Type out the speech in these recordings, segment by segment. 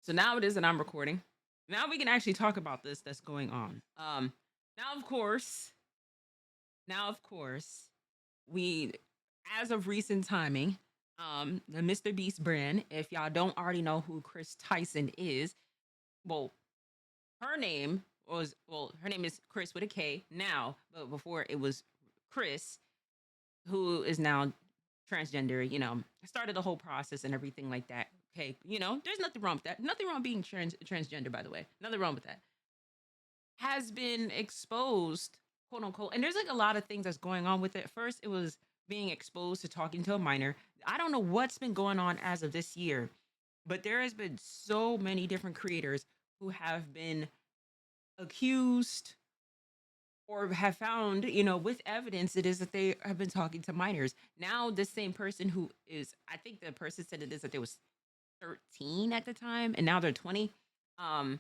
So now it is that I'm recording. Now we can actually talk about this that's going on. Now of course, now of course, we as of recent timing, the Mr. Beast brand, if y'all don't already know who Kris Tyson is, well, her name is Kris with a K now, but before it was Kris, who is now transgender, started the whole process and everything like that. Okay, there's nothing wrong with that. Nothing wrong being transgender, by the way. Nothing wrong with that. Has been exposed, quote unquote. And there's like a lot of things that's going on with it. First, it was being exposed to talking to a minor. I don't know what's been going on as of this year, but there has been so many different creators who have been accused or have found, with evidence, it is that they have been talking to minors. Now, the same person who is, I think the person said it is that they was 13 at the time, and now they're 20. Um,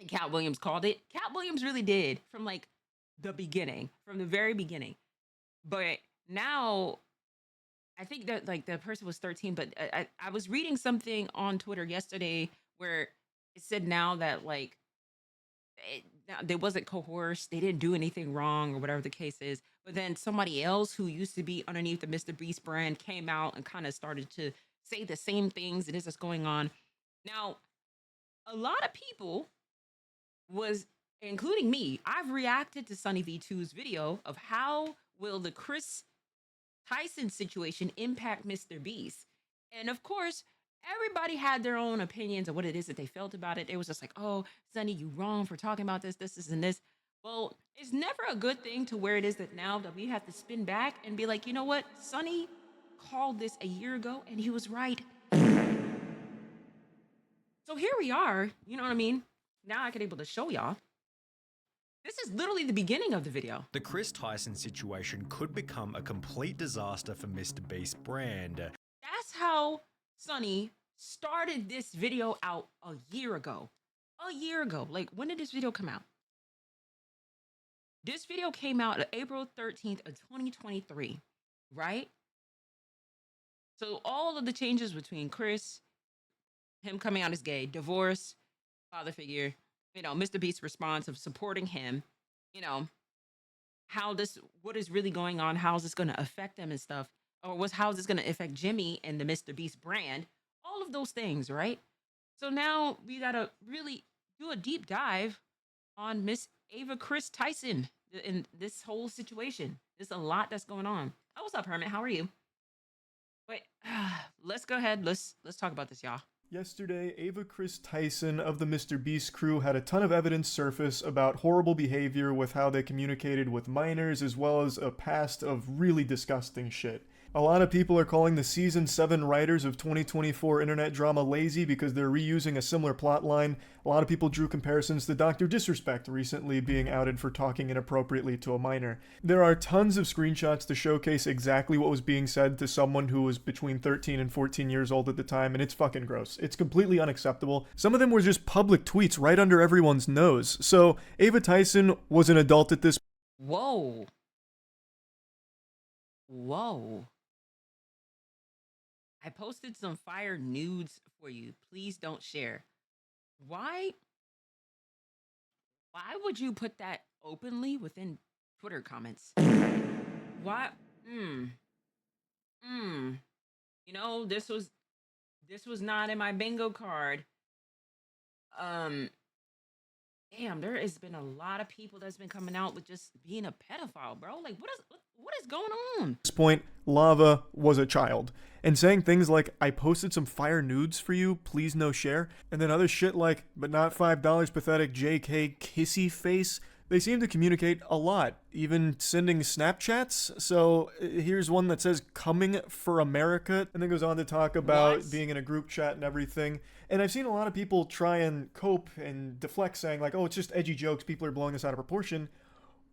Cat Williams called it. Cat Williams really did from like the beginning, from the very beginning. But now, I think that like the person was 13, but I was reading something on Twitter yesterday where it said now that like they wasn't coerced, they didn't do anything wrong or whatever the case is. But then somebody else who used to be underneath the Mr. Beast brand came out and kind of started to say the same things and this is going on. Now, a lot of people was, including me, I've reacted to Sunny V2's video of how will the Kris Tyson situation impact Mr. Beast. And of course, everybody had their own opinions of what it is that they felt about it. It was just like, oh, Sunny, you wrong for talking about this, and this. Well, it's never a good thing to where it is that now that we have to spin back and be like, you know what? Sunny called this a year ago and he was right. So here we are, you know what I mean? Now I can able to show y'all. This is literally the beginning of the video. The Kris Tyson situation could become a complete disaster for Mr. Beast brand. That's how Sunny started this video out a year ago. A year ago. Like, when did this video come out? This video came out April 13th of 2023, right? So all of the changes between Kris, him coming out as gay, divorce, father figure, Mr. Beast's response of supporting him, what is really going on, how is this going to affect them and stuff, or how is this going to affect Jimmy and the Mr. Beast brand, all of those things, right? So now we got to really do a deep dive on Miss Ava Kris Tyson in this whole situation. There's a lot that's going on. Oh, what's up, Hermit? How are you? Wait, let's go ahead. Let's talk about this, y'all. Yesterday, Ava Kris Tyson of the Mr. Beast crew had a ton of evidence surface about horrible behavior with how they communicated with minors, as well as a past of really disgusting shit. A lot of people are calling the Season 7 writers of 2024 internet drama lazy because they're reusing a similar plotline. A lot of people drew comparisons to Dr. Disrespect recently being outed for talking inappropriately to a minor. There are tons of screenshots to showcase exactly what was being said to someone who was between 13 and 14 years old at the time, and it's fucking gross. It's completely unacceptable. Some of them were just public tweets right under everyone's nose. So, Ava Tyson was an adult at this. Whoa. Whoa. I posted some fire nudes for you. Please don't share. Why would you put that openly within Twitter comments? Why? This was not in my bingo card. Damn, there has been a lot of people that's been coming out with just being a pedophile, bro. Like, what is going on? At this point, Lava was a child, and saying things like, I posted some fire nudes for you, please no share, and then other shit like, but not $5, pathetic JK kissy face. They seem to communicate a lot, even sending Snapchats. So here's one that says, coming for America, and then goes on to talk about being in a group chat and everything. And I've seen a lot of people try and cope and deflect, saying like, oh, it's just edgy jokes, people are blowing this out of proportion.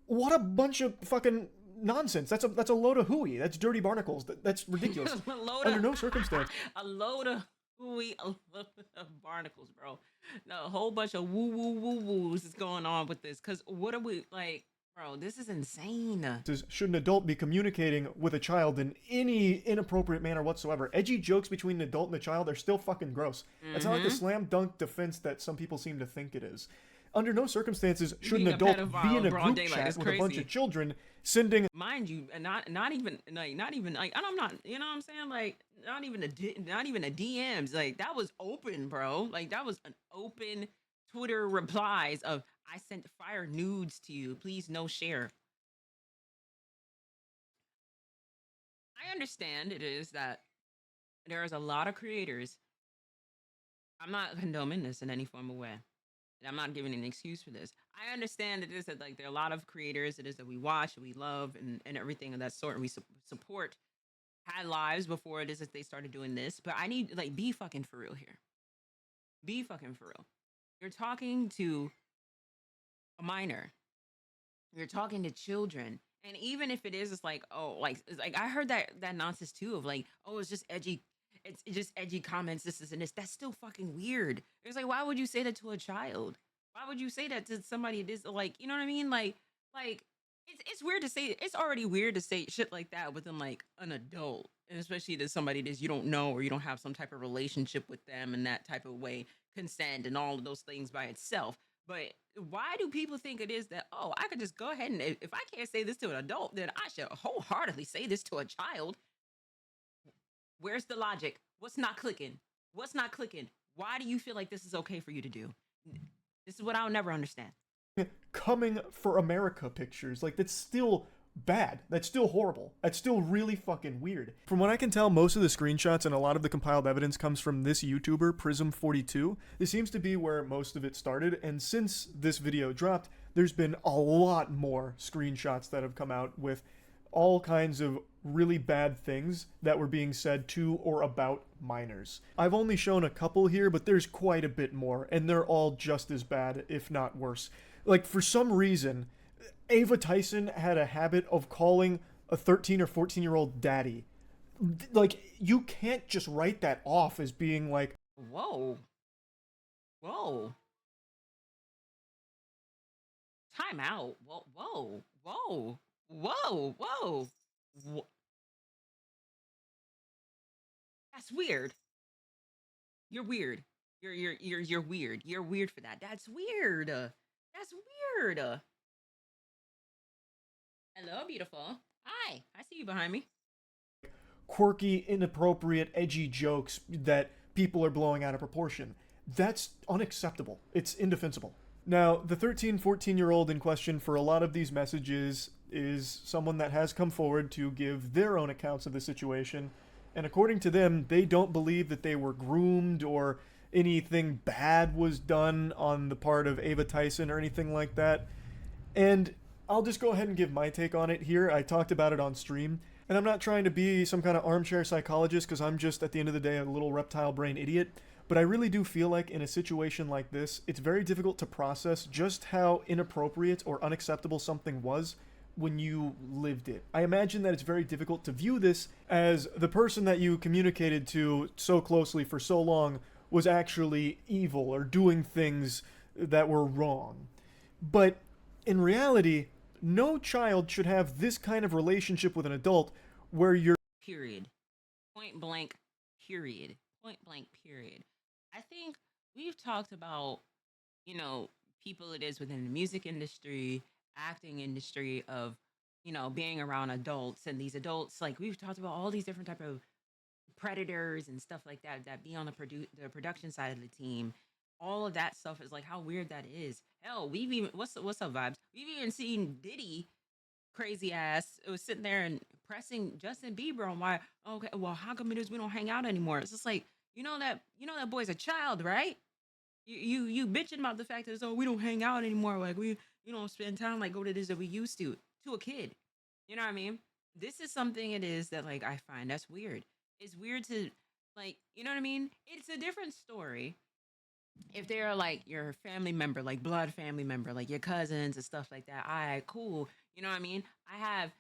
What a bunch of fucking nonsense. That's a load of hooey. That's dirty barnacles. That's ridiculous. Under no circumstance. A load of hooey, a load of barnacles, bro. No, a whole bunch of woo woo woo woos is going on with this. Cause what are we like, Bro, this is insane. Should an adult be communicating with a child in any inappropriate manner whatsoever? Edgy jokes between an adult and a child are still fucking gross. It's not like the slam dunk defense that some people seem to think it is. Under no circumstances should an adult be in a group chat with a bunch of children sending, mind you, and not even like, and I'm not, you know what I'm saying, like, not even a DMs, like, that was open, bro. Like, that was an open Twitter replies of, I sent fire nudes to you, please no share. I understand it is that there is a lot of creators. I'm not condoning this in any form of way. And I'm not giving an excuse for this. I understand it is that, like, there are a lot of creators it is that we watch and we love and everything of that sort, and we support, had lives before it is that they started doing this. But I need, like, be fucking for real here. Be fucking for real. You're talking to a minor. You're talking to children. And even if it is, it's like, oh, like, it's like I heard that nonsense too of like, oh, it's just edgy. It's just edgy comments, this and this. That's still fucking weird. It's like, why would you say that to a child? Why would you say that to somebody this, like, you know what I mean? Like it's weird to say. It's already weird to say shit like that within like an adult, and especially to somebody that you don't know or you don't have some type of relationship with them in that type of way, consent and all of those things by itself. But why do people think it is that, oh, I could just go ahead and if I can't say this to an adult, then I should wholeheartedly say this to a child? Where's the logic? What's not clicking? What's not clicking? Why do you feel like this is okay for you to do? This is what I'll never understand. Coming for America pictures. Like, that's still bad. That's still horrible. That's still really fucking weird. From what I can tell, most of the screenshots and a lot of the compiled evidence comes from this YouTuber, Prism42. This seems to be where most of it started, and since this video dropped, there's been a lot more screenshots that have come out with all kinds of really bad things that were being said to or about minors. I've only shown a couple here, but there's quite a bit more, and they're all just as bad, if not worse. Like, for some reason, Ava Tyson had a habit of calling a 13 or 14-year-old daddy. Like, you can't just write that off as being like, whoa. Time out. Whoa. That's weird. You're weird. You're weird. You're weird for that. That's weird. That's weird. Hello, beautiful. Hi. I see you behind me. quirky, inappropriate, edgy jokes that people are blowing out of proportion. That's unacceptable. It's indefensible. Now, the 13, 14-year-old in question for a lot of these messages is someone that has come forward to give their own accounts of the situation, and according to them, they don't believe that they were groomed or anything bad was done on the part of Ava Tyson or anything like that. And I'll just go ahead and give my take on it here. I talked about it on stream, and I'm not trying to be some kind of armchair psychologist because I'm just, at the end of the day, a little reptile brain idiot. But I really do feel like in a situation like this, it's very difficult to process just how inappropriate or unacceptable something was when you lived it. I imagine that it's very difficult to view this as the person that you communicated to so closely for so long was actually evil or doing things that were wrong. But in reality, no child should have this kind of relationship with an adult where you're... Period. Point blank, period. Point blank, period. I think we've talked about, people it is within the music industry, acting industry of, being around adults, and these adults, like, we've talked about all these different type of predators and stuff like that be on the production side of the team. All of that stuff is like how weird that is. Hell, we've even what's up, vibes? We've even seen Diddy crazy ass was sitting there and pressing Justin Bieber on why, okay, well, how come it is we don't hang out anymore? It's just like, that boy's a child, right? You bitching about the fact that, oh, we don't hang out anymore, like we don't spend time like go to this that we used to a kid. You know what I mean? This is something it is that, like, I find that's weird. It's weird to, like, you know what I mean? It's a different story if they're like your family member, like blood family member, like your cousins and stuff like that. All right, cool. You know what I mean? I have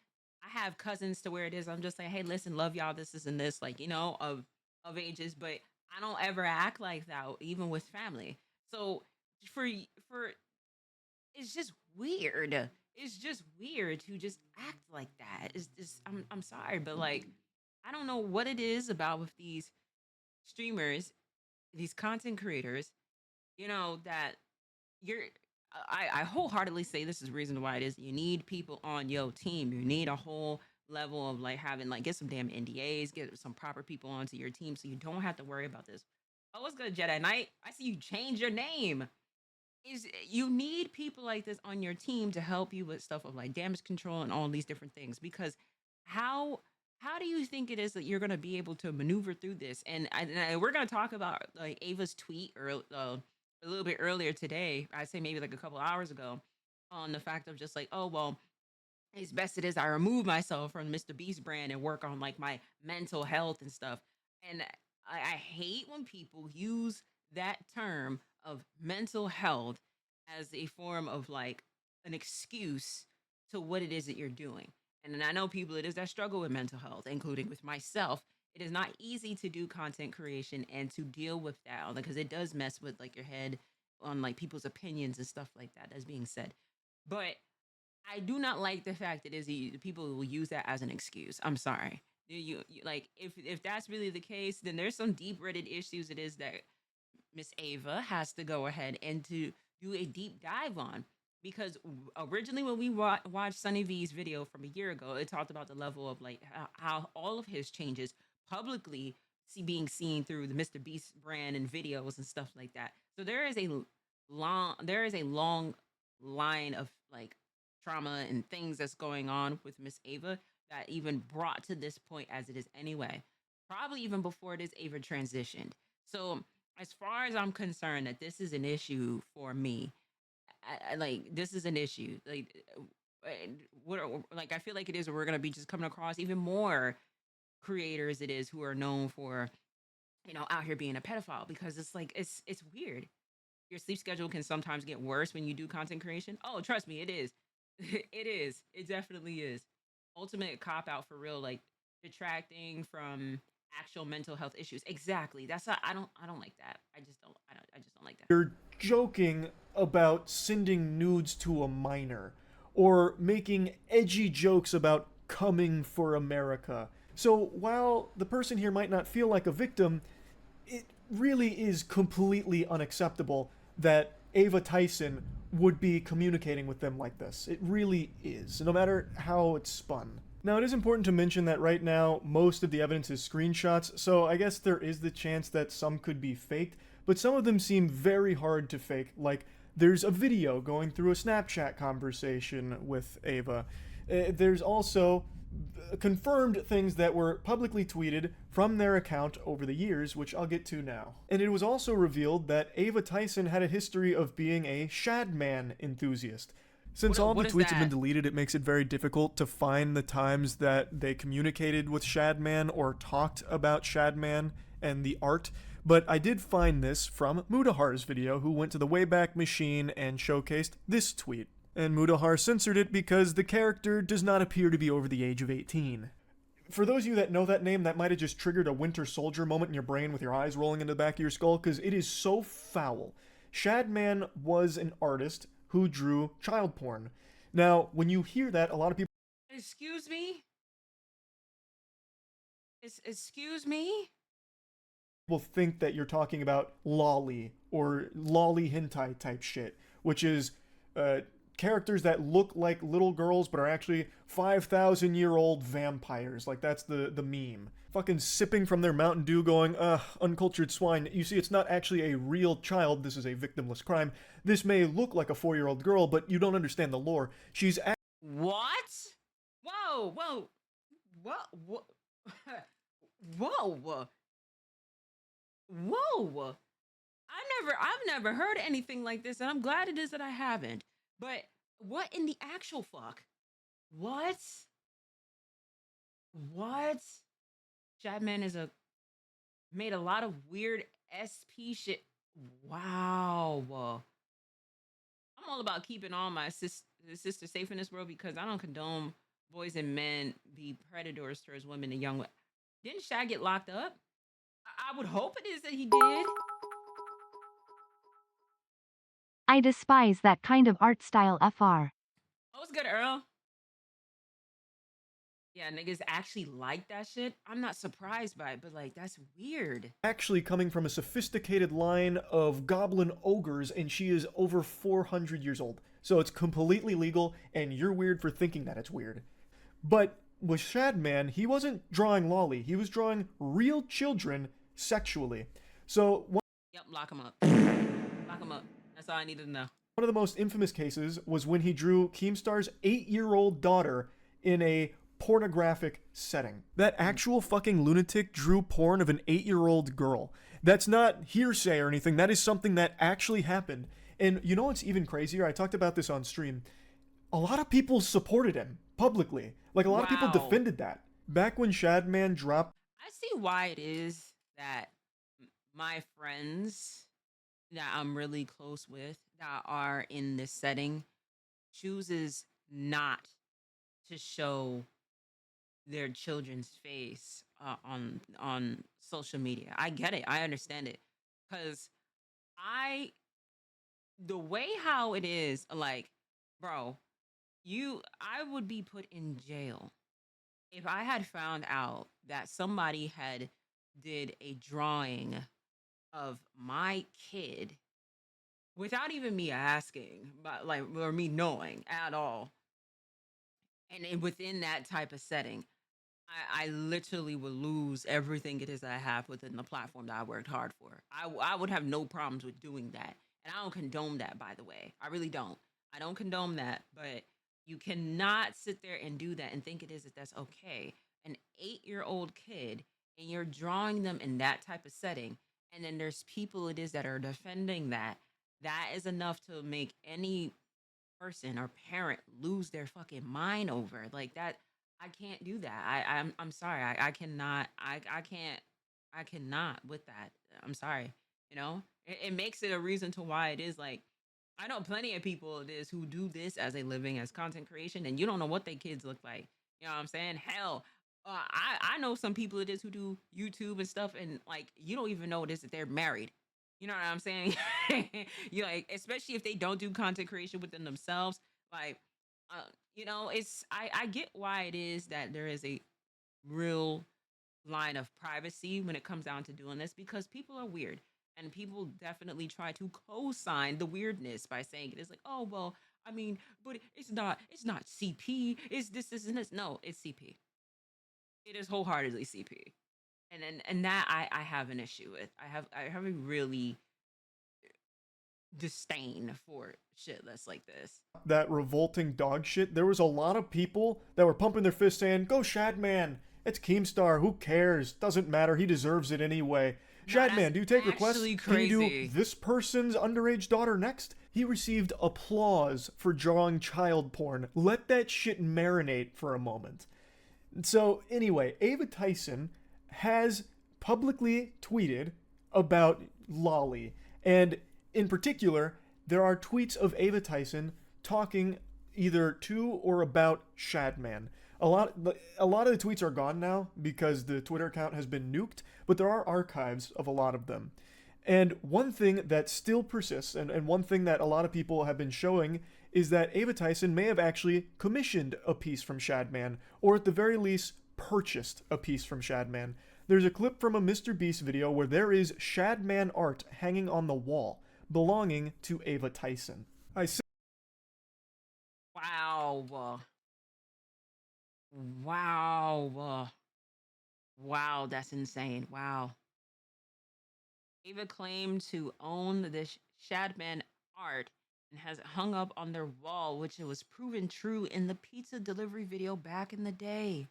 cousins to where it is I'm just like, hey, listen, love y'all, this and this, like, of ages, but I don't ever act like that even with family. So for it's just weird. it's just weird to just act like that. It's just I'm sorry, but like I don't know what it is about with these streamers, these content creators, that you're I wholeheartedly say this is the reason why it is. You need people on your team. You need a whole level of like having like get some damn NDAs, get some proper people onto your team so you don't have to worry about this. Oh, what's good, Jedi Knight? I see you change your name. Is you need people like this on your team to help you with stuff of like damage control and all these different things because how how do you think it is that you're going to be able to maneuver through this we're going to talk about like Ava's tweet or a little bit earlier today. I say maybe like a couple hours ago on the fact of just like, oh well, as best it is I remove myself from Mr. Beast brand and work on like my mental health and stuff. And I hate when people use that term of mental health as a form of like an excuse to what it is that you're doing. And then I know people it is that struggle with mental health, including with myself. It is not easy to do content creation and to deal with that because it does mess with like your head on like people's opinions and stuff like that. That's being said. But I do not like the fact that people will use that as an excuse. I'm sorry. Like if that's really the case, then there's some deep rooted issues. It is that Miss Ava has to go ahead and to do a deep dive on because originally when we watched Sunny V's video from a year ago, it talked about the level of like how all of his changes publicly being seen through the Mr. Beast brand and videos and stuff like that. So there is a long line of like trauma and things that's going on with Miss Ava that even brought to this point as it is anyway. Probably even before it is Ava transitioned. So as far as I'm concerned, that this is an issue for me. Like this is an issue. Like what like I feel like it is. We're gonna be just coming across even more creators. It is who are known for out here being a pedophile because it's like it's weird. Your sleep schedule can sometimes get worse when you do content creation. Oh, trust me, it is. It is. It definitely is. Ultimate cop out for real, like detracting from actual mental health issues. Exactly. That's not, I don't like that. I just don't like that. You're joking about sending nudes to a minor or making edgy jokes about coming for America. So while the person here might not feel like a victim, it really is completely unacceptable that Ava Tyson would be communicating with them like this. It really is, no matter how it's spun. Now, it is important to mention that right now, most of the evidence is screenshots, so I guess there is the chance that some could be faked, but some of them seem very hard to fake, like there's a video going through a Snapchat conversation with Ava. There's also confirmed things that were publicly tweeted from their account over the years, which I'll get to now. And it was also revealed that Ava Tyson had a history of being a Shadman enthusiast. Since all the tweets have been deleted, it makes it very difficult to find the times that they communicated with Shadman or talked about Shadman and the art. But I did find this from Mudahar's video, who went to the Wayback Machine and showcased this tweet. And Mudahar censored it because the character does not appear to be over the age of 18. For those of you that know that name, that might have just triggered a Winter Soldier moment in your brain with your eyes rolling into the back of your skull, because it is so foul. Shadman was an artist who drew child porn. Now, when you hear that, a lot of people... Excuse me? Excuse me? People think that you're talking about lolly or lolly hentai type shit, which is characters that look like little girls but are actually 5,000-year-old vampires. Like, that's the meme. Fucking sipping from their Mountain Dew going, uncultured swine. You see, it's not actually a real child. This is a victimless crime. This may look like a 4-year-old girl, but you don't understand the lore. She's... What? Whoa, whoa. What? Whoa. Whoa. I've never heard anything like this, and I'm glad it is that I haven't. But what in the actual fuck? What? Shadman made a lot of weird SP shit. Wow. I'm all about keeping all my sisters safe in this world because I don't condone boys and men be predators towards women and young women. Didn't Shad get locked up? I would hope it is that he did. I despise that kind of art style, FR. Oh, it's good, Earl. Yeah, niggas actually like that shit. I'm not surprised by it, but like that's weird. Actually coming from a sophisticated line of goblin ogres, and she is over 400 years old. So it's completely legal, and you're weird for thinking that it's weird. But with Shadman, he wasn't drawing lolly. He was drawing real children sexually. So Yep, lock him up. Lock him up. That's all I needed to know. one of the most infamous cases was when he drew Keemstar's 8-year-old daughter in a pornographic setting. That actual fucking lunatic drew porn of an 8-year-old girl. That's not hearsay or anything. That is something that actually happened. And you know what's even crazier? I talked about this on stream. A lot of people supported him publicly. Like, a lot of people Wow. defended that. Back when Shadman dropped I see why it is that my friends that I'm really close with that are in this setting chooses not to show their children's face on social media. I get it. I understand it. Cuz I the way how it is, like, bro, I would be put in jail if I had found out that somebody had did a drawing of my kid without even me asking, but like, or me knowing at all, within that type of setting, I literally would lose everything it is that I have within the platform that I worked hard for. I would have no problems with doing that. And I don't condone that, by the way. I really don't. I don't condone that, but you cannot sit there and do that and think it is that that's okay. An 8-year-old kid, and you're drawing them in that type of setting, and then there's people it is that are defending that. That is enough to make any person or parent lose their fucking mind over like that. I can't do that. I'm sorry. I cannot. I cannot with that. I'm sorry. It makes it a reason to why it is like I know plenty of people it is who do this as a living as content creation, and you don't know what their kids look like. You know what I'm saying? Hell, I know some people it is who do YouTube and stuff, and like you don't even know it is that they're married. You know what I'm saying? You like, especially if they don't do content creation within themselves. Like, it's I get why it is that there is a real line of privacy when it comes down to doing this because people are weird and people definitely try to co-sign the weirdness by saying it is like, oh well, I mean, but it's not CP, it's this and this. No, it's CP. It is wholeheartedly CP. And that I have an issue with. I have a really disdain for shit that's like this. that revolting dog shit, there was a lot of people that were pumping their fists saying, "Go Shadman! It's Keemstar. Who cares? Doesn't matter. He deserves it anyway." Shadman, do you take requests? actually Can you do crazy. this person's underage daughter next? He received applause for drawing child porn. Let that shit marinate for a moment. So anyway, Ava Tyson has publicly tweeted about Lolly, and in particular, there are tweets of Ava Tyson talking either to or about Shadman. A lot of the tweets are gone now because the Twitter account has been nuked, but there are archives of a lot of them. And one thing that still persists, and one thing that a lot of people have been showing, is that Ava Tyson may have actually commissioned a piece from Shadman, or at the very least, purchased a piece from Shadman. There's a clip from a Mr. Beast video where there is Shadman art hanging on the wall, belonging to Ava Tyson. Wow. Wow. Wow, that's insane. Wow. Ava claimed to own the Shadman art and has it hung up on their wall, which it was proven true in the pizza delivery video back in the day.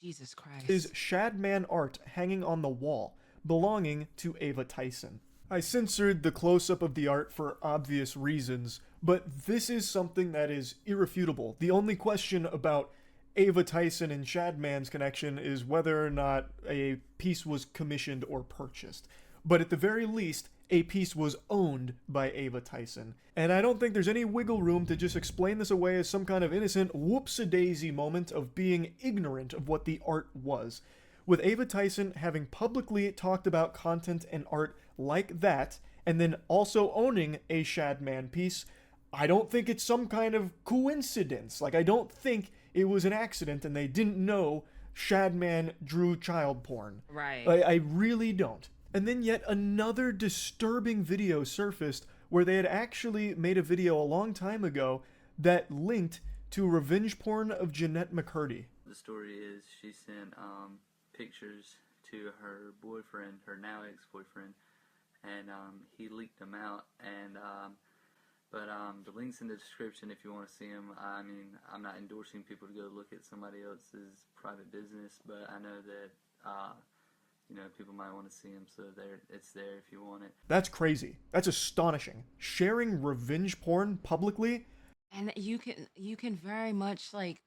Jesus Is Christ. Shadman art hanging on the wall, belonging to Ava Tyson. I censored the close-up of the art for obvious reasons, but this is something that is irrefutable. The only question about Ava Tyson and Shadman's connection is whether or not a piece was commissioned or purchased. But at the very least, a piece was owned by Ava Tyson. And I don't think there's any wiggle room to just explain this away as some kind of innocent whoops-a-daisy moment of being ignorant of what the art was. With Ava Tyson having publicly talked about content and art like that, and then also owning a Shadman piece, I don't think it's some kind of coincidence. Like, I don't think it was an accident and they didn't know Shadman drew child porn. Right. I really don't. And then yet another disturbing video surfaced where they had actually made a video a long time ago that linked to revenge porn of Jeanette McCurdy. The story is she sent pictures to her boyfriend, her now ex-boyfriend, and he leaked them out. And but the link's in the description if you want to see them. I mean, I'm not endorsing people to go look at somebody else's private business, but I know that you know, people might want to see them, so it's there if you want it. That's crazy. That's astonishing. Sharing revenge porn publicly. And you can very much, like,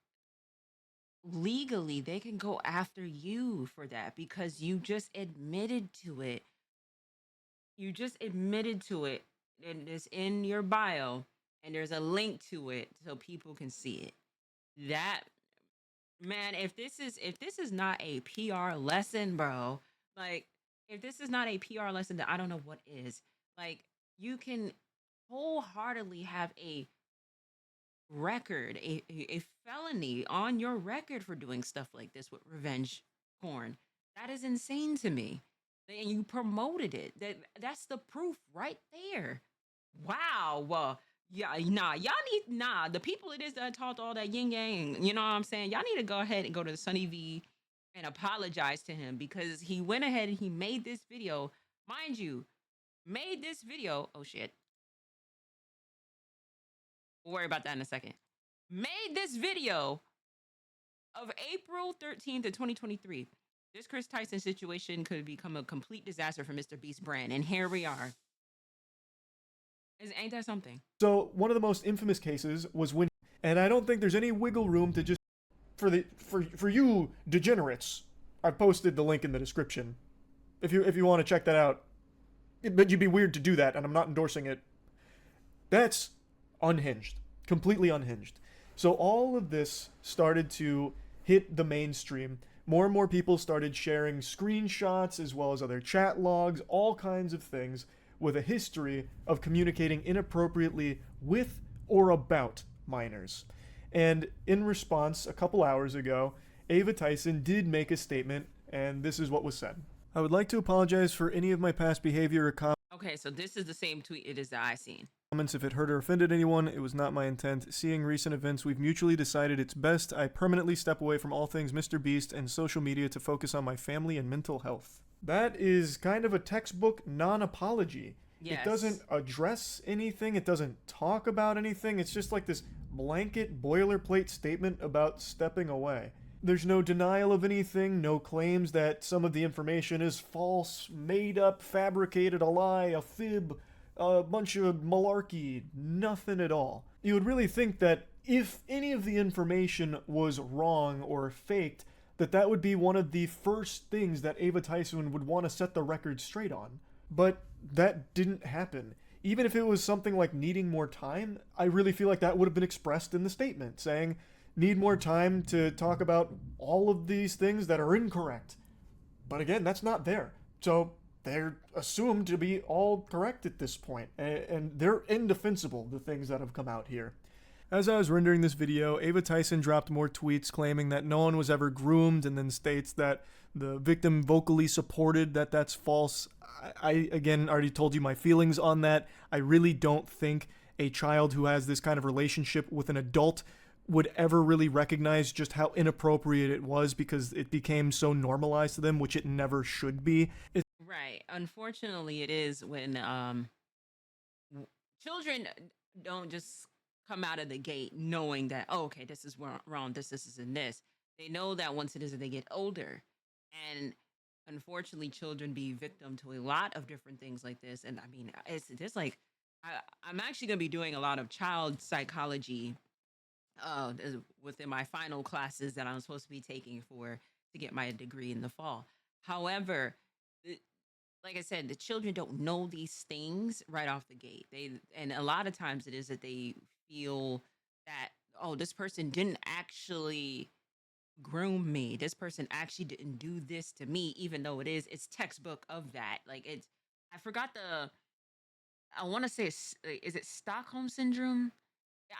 legally they can go after you for that because you just admitted to it. You just admitted to it, and it's in your bio, and there's a link to it so people can see it. That, man, if this is not a PR lesson, bro, like, if this is not a PR lesson, then I don't know what is. Like, you can wholeheartedly have a record, a felony on your record for doing stuff like this with revenge porn. That is insane to me. And you promoted it. That's the proof right there. Wow. Yeah, nah, y'all need, the people it is that taught all that yin yang, you know what I'm saying? Y'all need to go ahead and go to Sunny V and apologize to him because he went ahead and he made this video. Mind you, made this video. Oh shit. We'll worry about that in a second. Made this video of April 13th of 2023. This Kris Tyson situation could become a complete disaster for Mr. Beast brand. And here we are. Ain't that something? So one of the most infamous cases was when, and I don't think there's any wiggle room to just, for you degenerates, I've posted the link in the description. If you want to check that out. But you'd be weird to do that, and I'm not endorsing it. That's unhinged. Completely unhinged. So all of this started to hit the mainstream. More and more people started sharing screenshots as well as other chat logs, all kinds of things with a history of communicating inappropriately with or about minors. And in response, a couple hours ago, Ava Tyson did make a statement, and this is what was said. I would like to apologize for any of my past behavior or comments. Okay, so this is the same tweet it is that I seen. If it hurt or offended anyone, it was not my intent. Seeing recent events, we've mutually decided it's best I permanently step away from all things Mr. Beast and social media to focus on my family and mental health. That is kind of a textbook non-apology. Yes. It doesn't address anything. It doesn't talk about anything. It's just like this blanket boilerplate statement about stepping away. There's no denial of anything, no claims that some of the information is false, made up, fabricated, a lie, a fib, a bunch of malarkey, nothing at all. You would really think that if any of the information was wrong or faked, that would be one of the first things that Ava Tyson would want to set the record straight on. But that didn't happen. Even if it was something like needing more time, I really feel like that would have been expressed in the statement, saying, need more time to talk about all of these things that are incorrect. But again, that's not there. So they're assumed to be all correct at this point, and they're indefensible, the things that have come out here. As I was rendering this video, Ava Tyson dropped more tweets claiming that no one was ever groomed, and then states that the victim vocally supported that that's false. I again, already told you my feelings on that. I really don't think a child who has this kind of relationship with an adult would ever really recognize just how inappropriate it was because it became so normalized to them, which it never should be. Right. Unfortunately, it is when children don't just come out of the gate knowing that, oh, okay, this is wrong, this, and this. They know that once it is that they get older. And unfortunately, children be victim to a lot of different things like this. And I mean, it's just like, I'm actually going to be doing a lot of child psychology within my final classes that I'm supposed to be taking to get my degree in the fall. However, like I said, the children don't know these things right off the gate. And a lot of times it is that they feel that, oh, this person didn't actually groom me. This person actually didn't do this to me, even though it's textbook of that. Like I forgot I want to say, is it Stockholm syndrome?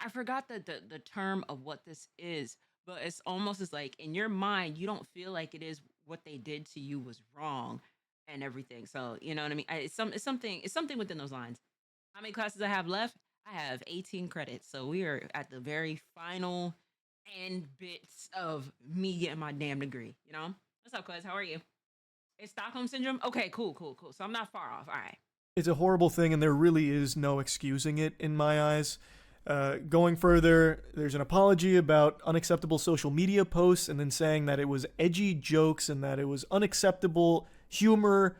I forgot the term of what this is, but it's almost as like in your mind, you don't feel like it is what they did to you was wrong and everything. So you know what I mean? It's something within those lines. How many classes I have left? I have 18 credits. So we are at the very final end bits of me getting my damn degree. You know? What's up, cuz? How are you? It's Stockholm syndrome? Okay, cool. So I'm not far off. All right. It's a horrible thing, and there really is no excusing it in my eyes. Going further, there's an apology about unacceptable social media posts, and then saying that it was edgy jokes and that it was unacceptable humor,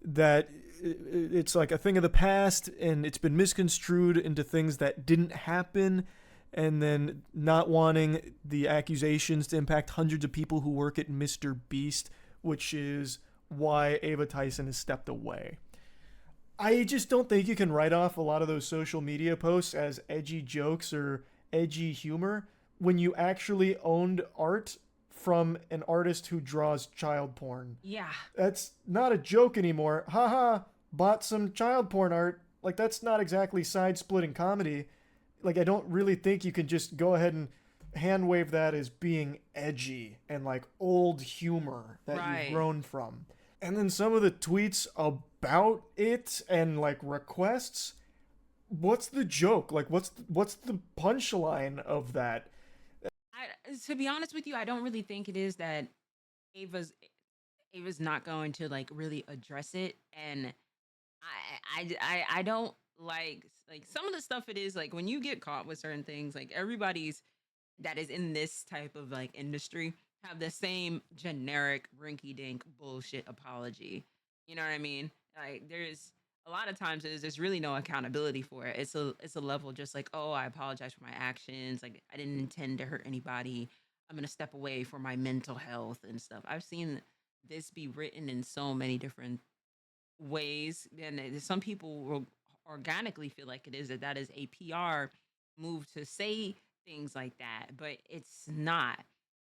that it's like a thing of the past and it's been misconstrued into things that didn't happen, and then not wanting the accusations to impact hundreds of people who work at Mr. Beast, which is why Ava Tyson has stepped away. I just don't think you can write off a lot of those social media posts as edgy jokes or edgy humor when you actually owned art from an artist who draws child porn. Yeah. That's not a joke anymore. Haha, bought some child porn art. Like, that's not exactly side-splitting comedy. Like, I don't really think you can just go ahead and hand wave that as being edgy and like old humor that you've grown from. And then some of the tweets about it and like requests, what's the joke? Like, what's the punchline of that? To be honest with you, I don't really think it is that Ava's Ava's not going to like really address it, and I don't like some of the stuff. It is like when you get caught with certain things, like everybody's that is in this type of like industry have the same generic rinky dink bullshit apology. You know what I mean? Like there's a lot of times there's really no accountability for it. It's a level just like, oh, I apologize for my actions. Like I didn't intend to hurt anybody. I'm gonna step away for my mental health and stuff. I've seen this be written in so many different ways, and some people will organically feel like it is that is a PR move to say things like that, but it's not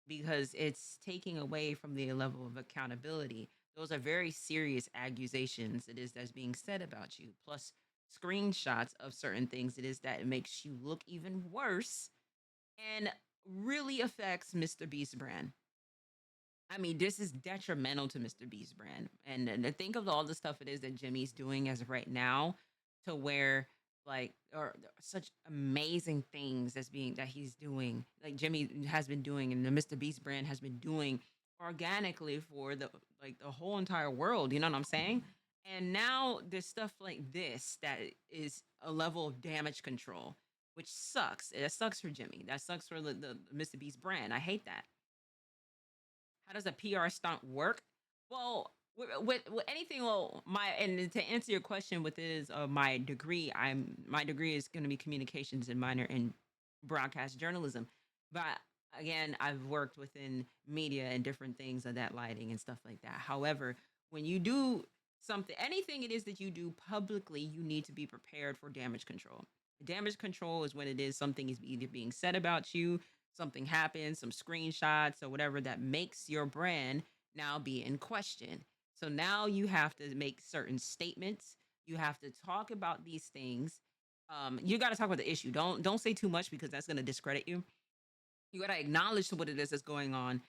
because it's taking away from the level of accountability. Those are very serious accusations it is that's being said about you, plus screenshots of certain things it is that makes you look even worse and really affects Mr. Beast's brand. I mean, this is detrimental to Mr. Beast's brand. And to think of all the stuff it is that Jimmy's doing as of right now, to where like or such amazing things that he's doing, like Jimmy has been doing, and the Mr. Beast brand has been doing organically for the whole entire world. You know what I'm saying? And now there's stuff like this that is a level of damage control, which sucks. That sucks for Jimmy. That sucks for the Mr. Beast brand. I hate that. How does a PR stunt work? Well, with anything, well, my and to answer your question with is my degree, my degree is going to be communications and minor in broadcast journalism. But again, I've worked within media and different things of that lighting and stuff like that. However, when you do something, anything it is that you do publicly, you need to be prepared for damage control. Damage control is when it is something is either being said about you, something happens, some screenshots or whatever that makes your brand now be in question. So now you have to make certain statements. You have to talk about these things. You got to talk about the issue. Don't say too much because that's going to discredit you. You got to acknowledge what it is that's going on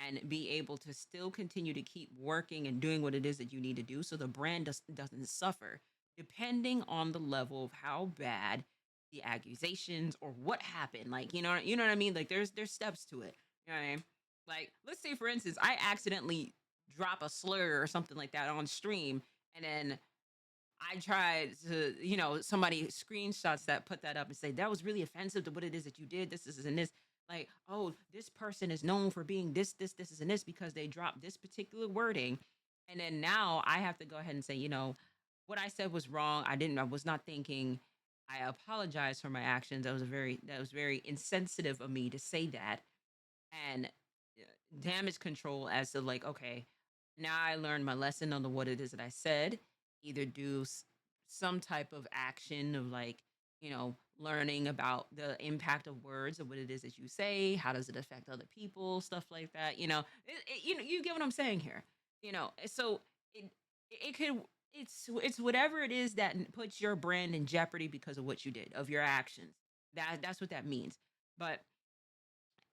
and be able to still continue to keep working and doing what it is that you need to do so the brand doesn't suffer depending on the level of how bad the accusations or what happened. Like, you know what I mean? Like there's steps to it. You know what I mean? Like, let's say for instance, I accidentally drop a slur or something like that on stream, and then I tried to, somebody screenshots that, put that up and say that was really offensive to what it is that you did. This, and this. Like, oh, this person is known for being this, and this because they dropped this particular wording. And then now I have to go ahead and say, what I said was wrong. I was not thinking. I apologize for my actions. That was very insensitive of me to say that. And damage control as to like, okay, now I learned my lesson on what it is that I said. Either do some type of action of like, learning about the impact of words of what it is that you say. How does it affect other people? Stuff like that. You get what I'm saying here. So it could. it's whatever it is that puts your brand in jeopardy because of what you did, of your actions. That's what that means. But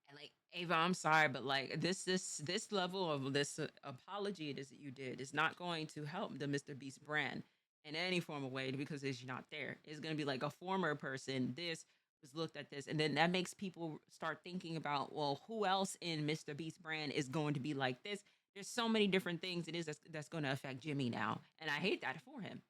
and like Ava, I'm sorry, but like this level of this apology it is that you did is not going to help the Mr. Beast brand in any form of way because it's not there. It's gonna be like a former person. This was looked at this, and then that makes people start thinking about, well, who else in Mr. Beast brand is going to be like this? There's so many different things it is that's going to affect Jimmy now, and I hate that for him.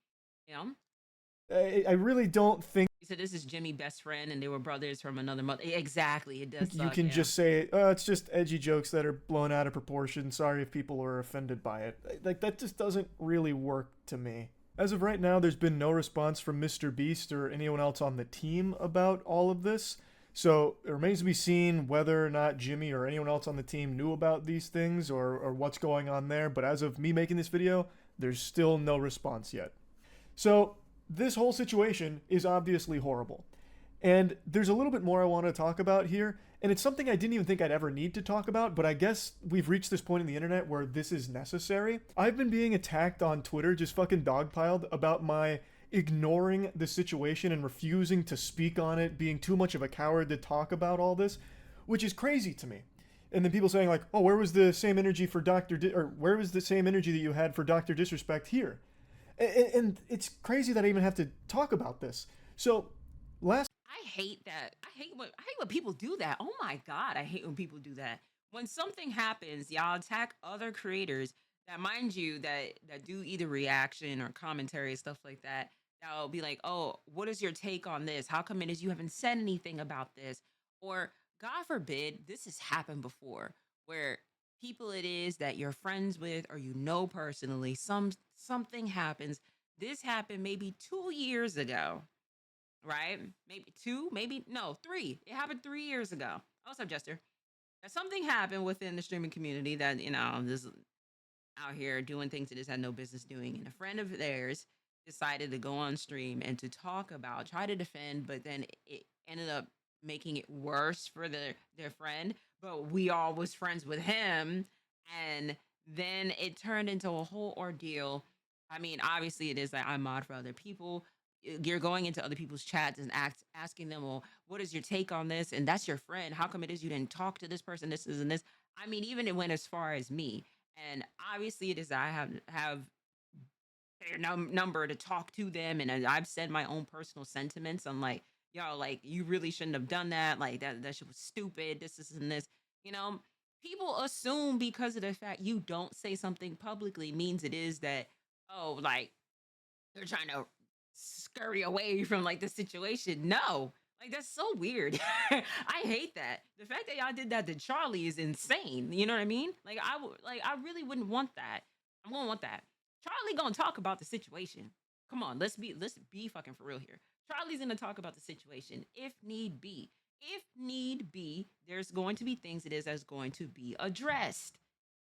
You know, I really don't think he said this is Jimmy's best friend, and they were brothers from another mother. Exactly, it does. you Suck, can yeah. just say, oh, it's just edgy jokes that are blown out of proportion. Sorry if people are offended by it. Like, that just doesn't really work to me. As of right now, there's been no response from Mr. Beast or anyone else on the team about all of this. So it remains to be seen whether or not Jimmy or anyone else on the team knew about these things or what's going on there. But as of me making this video, there's still no response yet. So this whole situation is obviously horrible. And there's a little bit more I want to talk about here. And it's something I didn't even think I'd ever need to talk about, but I guess we've reached this point in the internet where this is necessary. I've been being attacked on Twitter, just fucking dogpiled, about my ignoring the situation and refusing to speak on it, being too much of a coward to talk about all this, which is crazy to me. And then people saying like, oh, where was the same energy for where was the same energy that you had for Dr. Disrespect here? And it's crazy that I even have to talk about this. So I hate that. I hate when people do that. Oh my god, I hate when people do that. When something happens, y'all attack other creators that, mind you, that do either reaction or commentary and stuff like that. That'll be like, oh, what is your take on this? How come it is you haven't said anything about this? Or God forbid, this has happened before, where people it is that you're friends with or you know personally, something happens. This happened maybe 2 years ago, right? Maybe two, maybe no, 3. It happened 3 years ago. Oh, what's up, Jester? That something happened within the streaming community that, this out here doing things it has had no business doing. And a friend of theirs decided to go on stream and to talk about, try to defend, but then it ended up making it worse for their friend. But we all was friends with him. And then it turned into a whole ordeal. I mean, obviously it is that I mod for other people. You're going into other people's chats and asking them, well, what is your take on this? And that's your friend. How come it is you didn't talk to this person? This is and this. I mean, even it went as far as me. And obviously it is I have their number to talk to them. And I've said my own personal sentiments. I'm like, yo, like, you really shouldn't have done that. Like, that shit was stupid. This is and this. People assume because of the fact you don't say something publicly means it is that, oh, like, they're trying to scurry away from like the situation. No, like, that's so weird. I hate that. The fact that y'all did that to Charlie is insane. You know what I mean? Like, I really wouldn't want that. I'm gonna want that. Charlie gonna talk about the situation. Come on, let's be fucking for real here. Charlie's gonna talk about the situation if need be. If need be, there's going to be things it is that's going to be addressed.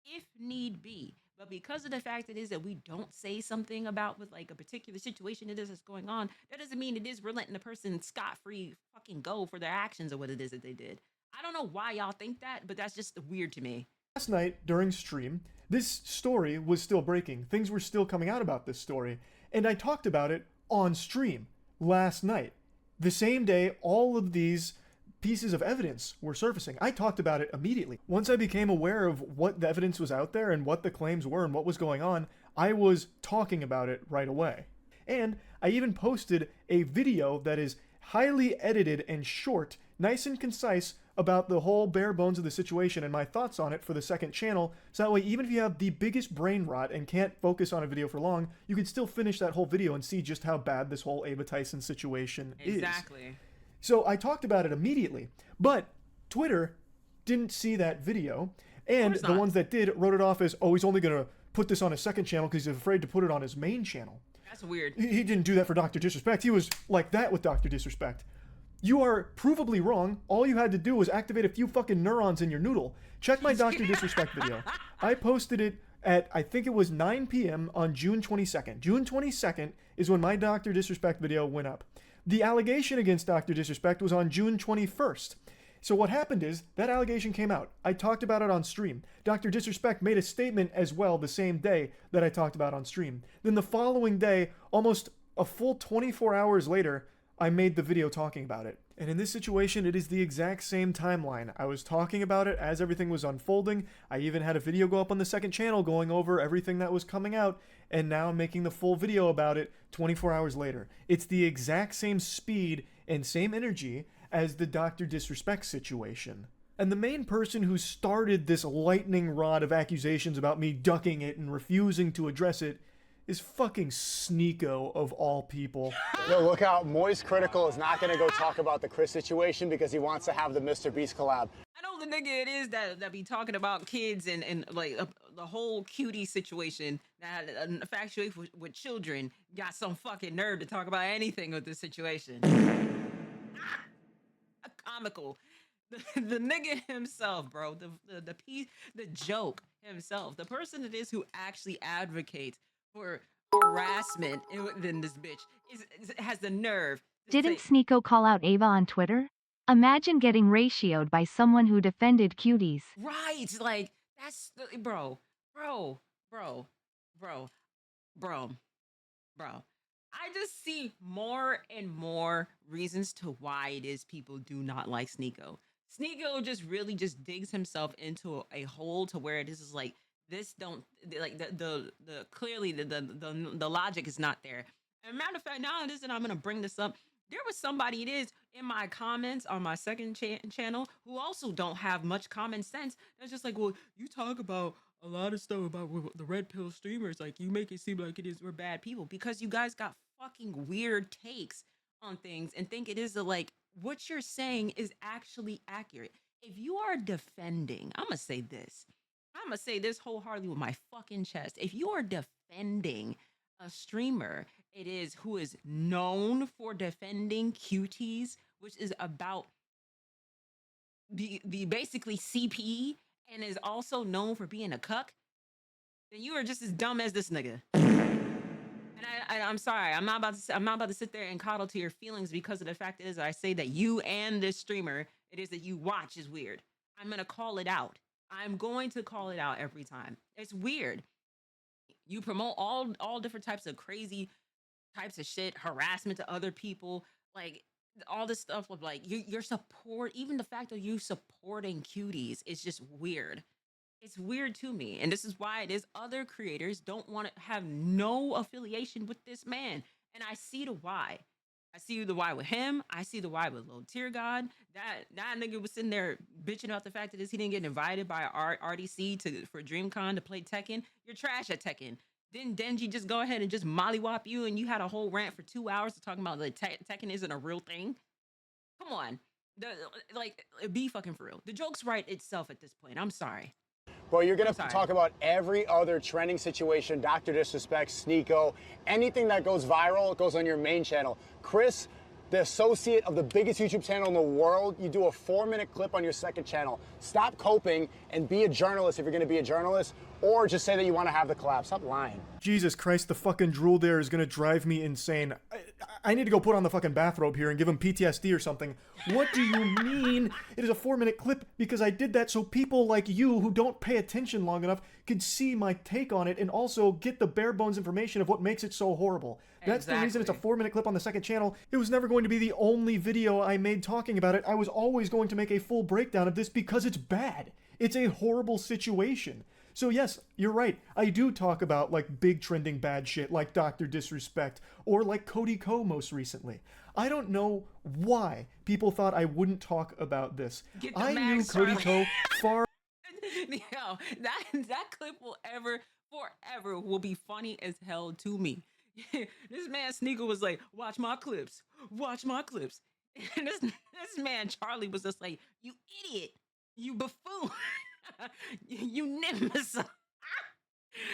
If need be. But because of the fact it is that we don't say something about with like a particular situation it is that's going on, that doesn't mean it is we're letting the person scot-free fucking go for their actions or what it is that they did. I don't know why y'all think that, but that's just weird to me. Last night during stream, this story was still breaking. Things were still coming out about this story. And I talked about it on stream last night. The same day all of these pieces of evidence were surfacing. I talked about it immediately. Once I became aware of what the evidence was out there and what the claims were and what was going on, I was talking about it right away. And I even posted a video that is highly edited and short, nice and concise, about the whole bare bones of the situation and my thoughts on it for the second channel. So that way, even if you have the biggest brain rot and can't focus on a video for long, you can still finish that whole video and see just how bad this whole Ava Tyson situation is. Exactly. So I talked about it immediately, but Twitter didn't see that video, and the ones that did wrote it off as, oh, he's only going to put this on his second channel because he's afraid to put it on his main channel. That's weird. He didn't do that for Dr. Disrespect. He was like that with Dr. Disrespect. You are provably wrong. All you had to do was activate a few fucking neurons in your noodle. Check my Dr. Disrespect video. I posted it at, I think it was 9 p.m. on June 22nd. June 22nd is when my Dr. Disrespect video went up. The allegation against Dr. Disrespect was on June 21st. So what happened is, that allegation came out. I talked about it on stream. Dr. Disrespect made a statement as well the same day that I talked about on stream. Then the following day, almost a full 24 hours later, I made the video talking about it. And in this situation, it is the exact same timeline. I was talking about it as everything was unfolding. I even had a video go up on the second channel going over everything that was coming out. And now I'm making the full video about it 24 hours later. It's the exact same speed and same energy as the Dr. Disrespect situation. And the main person who started this lightning rod of accusations about me ducking it and refusing to address it is fucking Sneeko of all people. Yo, look out, Moist Critical is not gonna go talk about the Kris situation because he wants to have the Mr. Beast collab. I know the nigga it is that be talking about kids and like the whole cutie situation that infatuate with children got some fucking nerve to talk about anything with this situation. Comical. The nigga himself, bro, the piece, the joke himself, the person it is who actually advocates for harassment in this bitch has the nerve. Didn't Sneeko call out Ava on Twitter? Imagine getting ratioed by someone who defended cuties. Right, like that's bro. I just see more and more reasons to why it is people do not like Sneeko. Sneeko just really just digs himself into a hole to where this is like this don't like the clearly the logic is not there. And matter of fact, now it is that I'm gonna bring this up. There was somebody it is in my comments on my second channel who also don't have much common sense. That's just like, well, you talk about a lot of stuff about the red pill streamers, like you make it seem like it is we're bad people because you guys got fucking weird takes on things and think it is like what you're saying is actually accurate. If you are defending, I'm gonna say this wholeheartedly with my fucking chest. If you are defending a streamer, it is who is known for defending cuties, which is about the basically CP and is also known for being a cuck, then you are just as dumb as this nigga. And I'm sorry, I'm not about to sit there and coddle to your feelings because of the fact is I say that you and this streamer it is that you watch is weird. I'm gonna call it out. I'm going to call it out every time. It's weird. You promote all different types of crazy types of shit, harassment to other people, like all this stuff of like your support, even the fact of you supporting cuties is just weird. It's weird to me. And this is why it is other creators don't want to have no affiliation with this man. And I see the why. I see the why with him. I see the why with Lil Tear God. That nigga was sitting there bitching about the fact that he didn't get invited by RDC for DreamCon to play Tekken. You're trash at Tekken. Didn't Denji just go ahead and just mollywop you and you had a whole rant for 2 hours talking about like Tekken isn't a real thing? Come on. Be fucking for real. The joke's right itself at this point. I'm sorry. Bro, you're gonna talk about every other trending situation, Dr. Disrespect, Sneeko, anything that goes viral goes on your main channel. Kris, the associate of the biggest YouTube channel in the world, you do a 4-minute clip on your second channel. Stop coping and be a journalist if you're gonna be a journalist, or just say that you wanna have the collab. Stop lying. Jesus Christ, the fucking drool there is gonna drive me insane. I need to go put on the fucking bathrobe here and give him PTSD or something. What do you mean it is a 4-minute clip? Because I did that so people like you who don't pay attention long enough could see my take on it and also get the bare bones information of what makes it so horrible. That's the reason it's a 4-minute clip on the second channel. It was never going to be the only video I made talking about it. I was always going to make a full breakdown of this because it's bad. It's a horrible situation. So yes, you're right. I do talk about like big trending bad shit like Dr. Disrespect or like Cody Ko most recently. I don't know why people thought I wouldn't talk about this. I knew Cody Ko far. Yo, that clip will forever will be funny as hell to me. This man Sneeko was like, watch my clips. And this man Charlie was just like, you idiot, you buffoon. You nimbus.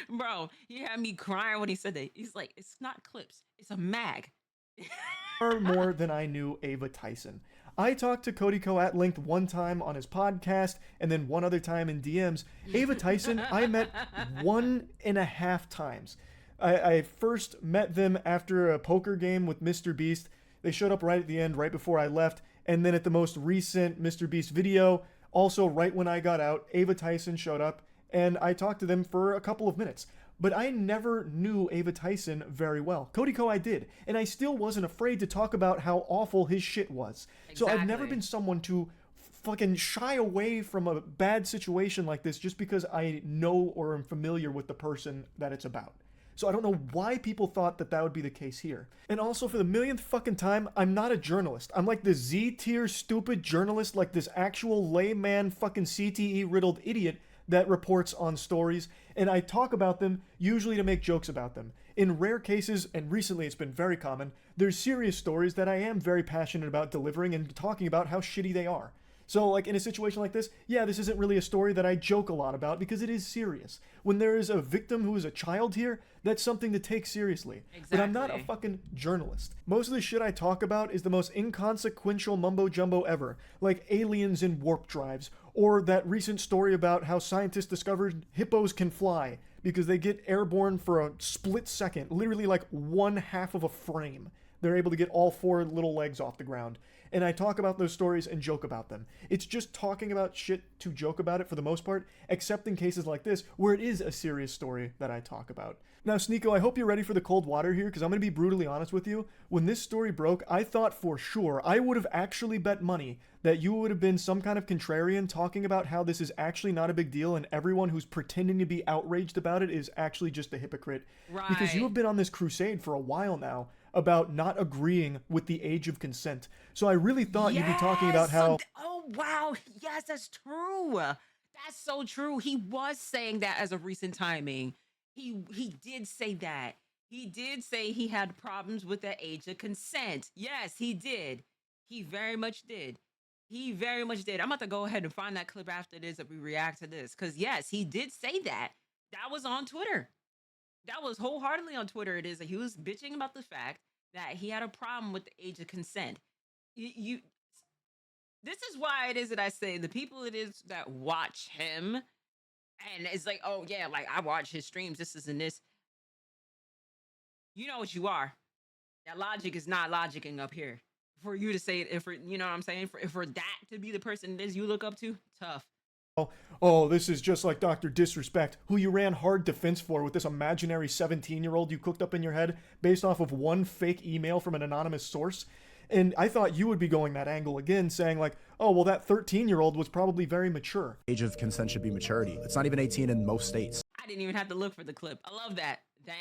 Bro, he had me crying when he said that. He's like, it's not clips, it's a mag. Far more than I knew Ava Tyson. I talked to Cody Ko at length one time on his podcast and then one other time in DMs. Ava Tyson, I met 1.5 times. I first met them after a poker game with Mr. Beast. They showed up right at the end, right before I left, And then at the most recent Mr. Beast video, also right when I got out, Ava Tyson showed up and I talked to them for a couple of minutes. But I never knew Ava Tyson very well. Cody Ko I did, and I still wasn't afraid to talk about how awful his shit was. So I've never been someone to fucking shy away from a bad situation like this just because I know or am familiar with the person that it's about. So I don't know why people thought that that would be the case here. And also, for the millionth fucking time, I'm not a journalist. I'm like the Z-tier stupid journalist, like this actual layman fucking CTE riddled idiot that reports on stories, and I talk about them usually to make jokes about them. In rare cases, and recently it's been very common, there's serious stories that I am very passionate about delivering and talking about how shitty they are. So, like, in a situation like this, yeah, this isn't really a story that I joke a lot about because it is serious. When there is a victim who is a child here, that's something to take seriously. Exactly. But I'm not a fucking journalist. Most of the shit I talk about is the most inconsequential mumbo-jumbo ever, like aliens in warp drives, or that recent story about how scientists discovered hippos can fly because they get airborne for a split second, literally like 1/2 of a frame. They're able to get all 4 little legs off the ground. And I talk about those stories and joke about them. It's just talking about shit to joke about it for the most part, except in cases like this where it is a serious story that I talk about. Now, Sneeko, I hope you're ready for the cold water here, because I'm going to be brutally honest with you. When this story broke, I thought for sure, I would have actually bet money that you would have been some kind of contrarian talking about how this is actually not a big deal and everyone who's pretending to be outraged about it is actually just a hypocrite. Right. Because you have been on this crusade for a while now about not agreeing with the age of consent. So I really thought you'd be talking about how... Oh, wow. Yes, that's true. That's so true. He was saying that as of recent timing. He did say that. He did say he had problems with the age of consent. Yes, he did. He very much did. He very much did. I'm about to go ahead and find that clip after this that we react to this. Because, yes, he did say that. That was on Twitter. That was wholeheartedly on Twitter. It is. He was bitching about the fact that he had a problem with the age of consent. This is why it is that I say the people it is that watch him, and it's like, oh yeah, like I watch his streams, this and this. You know what you are. That logic is not logicking up here. For you to say it, if you know what I'm saying, for that to be the person it is you look up to, tough. Oh, this is just like Dr. Disrespect, who you ran hard defense for with this imaginary 17-year-old you cooked up in your head based off of one fake email from an anonymous source. And I thought you would be going that angle again, saying like, oh, well, that 13-year-old was probably very mature. Age of consent should be maturity. It's not even 18 in most states. I didn't even have to look for the clip. I love that.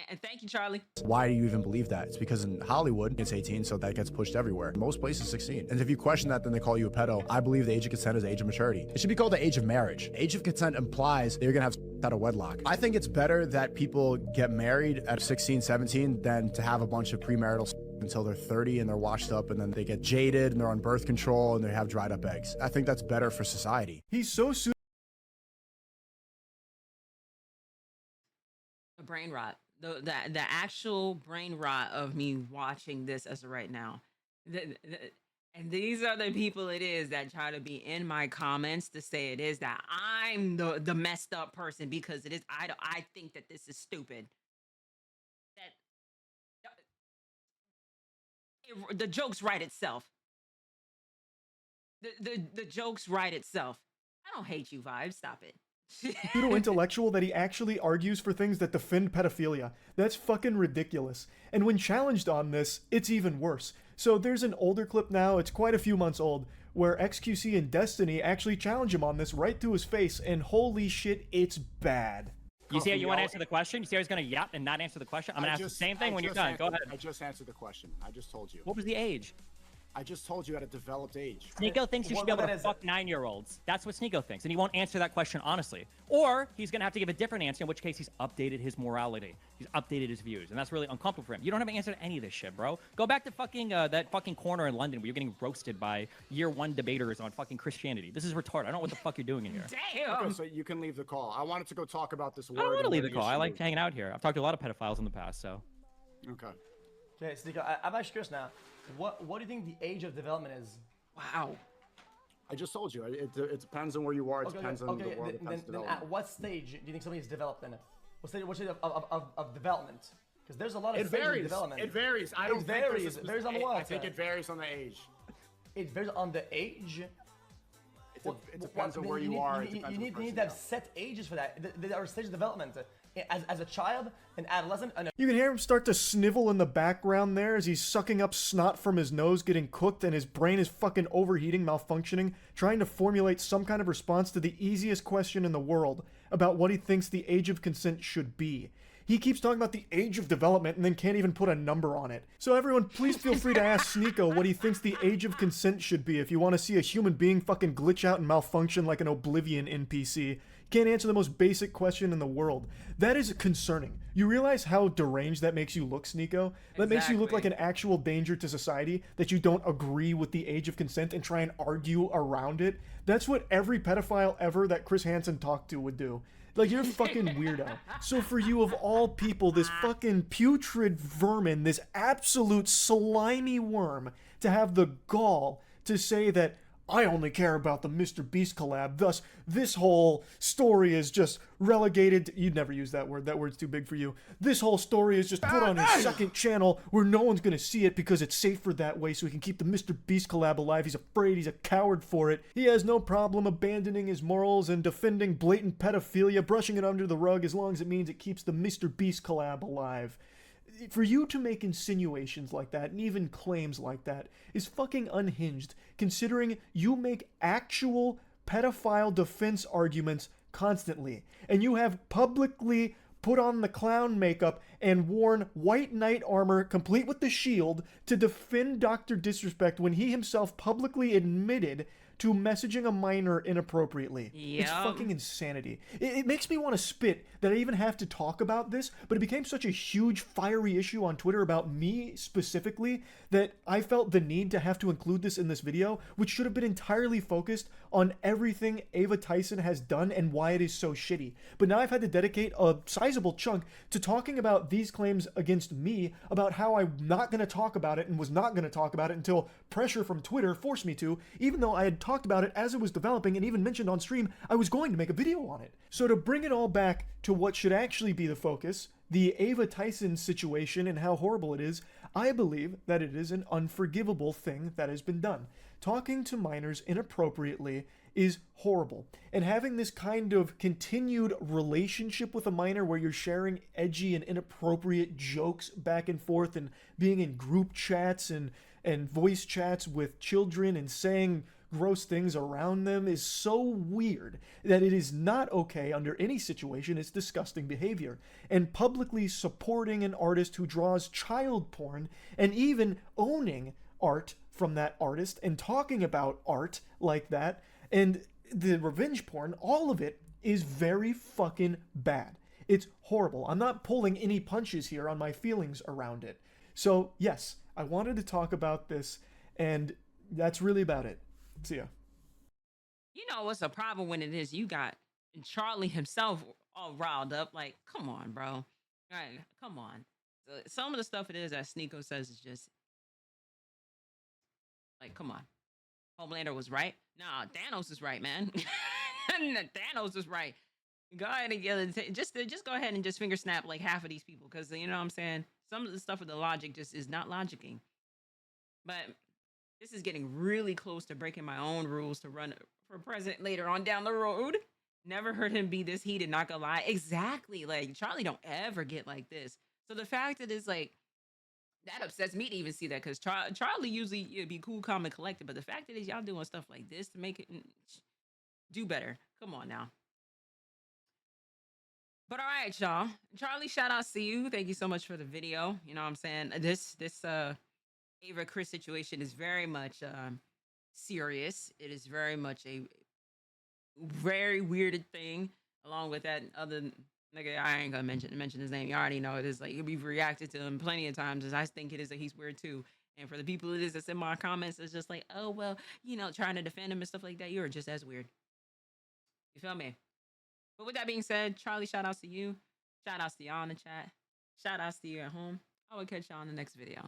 And thank you, Charlie. Why do you even believe that? It's because in Hollywood, it's 18, so that gets pushed everywhere. Most places, 16. And if you question that, then they call you a pedo. I believe the age of consent is the age of maturity. It should be called the age of marriage. Age of consent implies that you're gonna have out of wedlock. I think it's better that people get married at 16, 17 than to have a bunch of premarital until they're 30 and they're washed up and then they get jaded and they're on birth control and they have dried up eggs. I think that's better for society. He's so brain rot. The actual brain rot of me watching this as of right now. And these are the people it is that try to be in my comments to say it is that I'm the messed up person because it is I think that this is stupid. The jokes write itself. The jokes write itself. I don't hate you, Vibe. Stop it. pseudo-intellectual that he actually argues for things that defend pedophilia. That's fucking ridiculous. And when challenged on this, it's even worse. So there's an older clip now, it's quite a few months old, where XQC and Destiny actually challenge him on this right to his face, and holy shit, it's bad. You see how you want to answer the question? You see how he's going to yap and not answer the question? I'm going to ask the same thing when you're done. Go ahead. I just answered the question. I just told you. What was the age? I just told you at a developed age. Sneeko thinks you should be able to fuck 9-year-olds. That's what Sneeko thinks, and he won't answer that question honestly. Or he's going to have to give a different answer, in which case he's updated his morality. He's updated his views, and that's really uncomfortable for him. You don't have an answer to any of this shit, bro. Go back to fucking that fucking corner in London where you're getting roasted by year 1 debaters on fucking Christianity. This is retarded. I don't know what the fuck you're doing in here. Damn! Okay, so you can leave the call. I wanted to go talk about this word. I don't want to leave the call. I like hanging out here. I've talked to a lot of pedophiles in the past, so. Okay. Okay, Sneeko, I'm actually curious now. What do you think the age of development is? Wow. I just told you. It depends on where you are. It depends on the world. Then at what stage do you think somebody is developed in it? What stage of development? Because there's a lot of stages of development. It varies. It varies on the what? I think it varies on the age. It varies on the age. It depends on where you are. You need to have set ages for that. There are stages of development. As a child, an adolescent, you can hear him start to snivel in the background there as he's sucking up snot from his nose, getting cooked, and his brain is fucking overheating, malfunctioning, trying to formulate some kind of response to the easiest question in the world about what he thinks the age of consent should be. He keeps talking about the age of development and then can't even put a number on it. So everyone, please feel free to ask Sneeko what he thinks the age of consent should be if you want to see a human being fucking glitch out and malfunction like an Oblivion NPC. Can't answer the most basic question in the world. That is concerning. You realize how deranged that makes you look, Sneeko? That makes you look like an actual danger to society, that you don't agree with the age of consent and try and argue around it. That's what every pedophile ever that Chris Hansen talked to would do. Like, you're a fucking weirdo. So for you, of all people, this fucking putrid vermin, this absolute slimy worm, to have the gall to say that I only care about the Mr. Beast collab, thus this whole story is just relegated to, you'd never use that word, that word's too big for you. This whole story is just put on his second channel where no one's gonna see it because it's safer that way so he can keep the Mr. Beast collab alive. He's afraid, he's a coward for it. He has no problem abandoning his morals and defending blatant pedophilia, brushing it under the rug as long as it means it keeps the Mr. Beast collab alive. For you to make insinuations like that and even claims like that is fucking unhinged, considering you make actual pedophile defense arguments constantly, and you have publicly put on the clown makeup and worn white knight armor complete with the shield to defend Dr. Disrespect when he himself publicly admitted to messaging a minor inappropriately. Yep. It's fucking insanity. It makes me want to spit that I even have to talk about this, but it became such a huge fiery issue on Twitter about me specifically that I felt the need to have to include this in this video, which should have been entirely focused on everything Ava Tyson has done and why it is so shitty. But now I've had to dedicate a sizable chunk to talking about these claims against me, about how I'm not going to talk about it and was not going to talk about it until pressure from Twitter forced me to, even though I had talked about it as it was developing and even mentioned on stream I was going to make a video on it. So to bring it all back to what should actually be the focus, the Ava Tyson situation and how horrible it is, I believe that it is an unforgivable thing that has been done. Talking to minors inappropriately is horrible. And having this kind of continued relationship with a minor where you're sharing edgy and inappropriate jokes back and forth and being in group chats and voice chats with children and saying gross things around them is so weird that it is not okay under any situation. It's disgusting behavior. And publicly supporting an artist who draws child porn and even owning art from that artist and talking about art like that and the revenge porn, all of it is very fucking bad. It's horrible. I'm not pulling any punches here on my feelings around it. So yes, I wanted to talk about this, and that's really about it. See ya. You know what's a problem when it is you got Charlie himself all riled up? Like, come on, bro. Right, come on. Some of the stuff it is that Sneeko says is just like, come on. Homelander was right. Nah, Thanos is right, man. Thanos is right. Go ahead and just go ahead and just finger snap like half of these people, because you know what I'm saying. Some of the stuff with the logic just is not logicking. But this is getting really close to breaking my own rules to run for president later on down the road. Never heard him be this heated, not gonna lie. Exactly. Like, Charlie don't ever get like this. So the fact that it's like, that upsets me to even see that, because Charlie usually be cool, calm, and collected. But the fact that is y'all doing stuff like this to make it do better. Come on now. But all right, y'all. Charlie, shout out to you. Thank you so much for the video. You know what I'm saying? This Ava Kris situation is very much serious. It is very much a very weirded thing. Along with that other nigga, I ain't gonna mention his name. You already know it is. Like, we've reacted to him plenty of times, as I think it is that he's weird too. And for the people it is that's in my comments, it's just like, oh well, you know, trying to defend him and stuff like that. You're just as weird. You feel me? But with that being said, Charlie, shout outs to you. Shout outs to y'all in the chat. Shout outs to you at home. I will catch y'all in the next video.